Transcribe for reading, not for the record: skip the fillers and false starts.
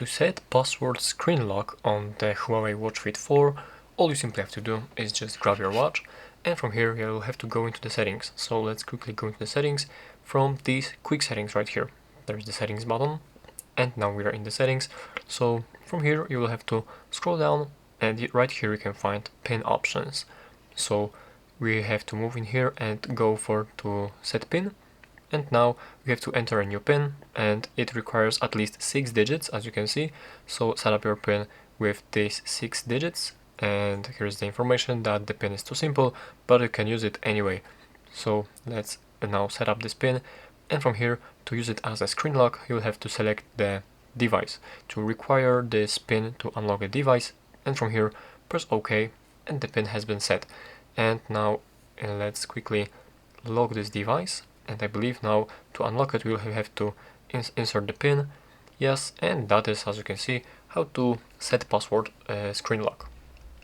To set password screen lock on the Huawei Watch Fit 4, all you simply have to do is just grab your watch, and from here you'll have to go into the settings. So let's quickly go into the settings from these quick settings right here. There's the settings button, and now we are in the settings. So from here you will have to scroll down, and right here you can find pin options. So we have to move in here and go for to set pin. And now we have to enter a new pin, and it requires at least 6 digits, as you can see. So set up your pin with these 6 digits, and here's the information that the pin is too simple, but you can use it anyway. So let's now set up this pin, and from here, to use it as a screen lock, you'll have to select the device to require this pin to unlock a device, and from here press OK, and the pin has been set. And now let's quickly lock this device. And I believe now to unlock it we'll have to insert the pin. Yes, and that is, as you can see, how to set password screen lock.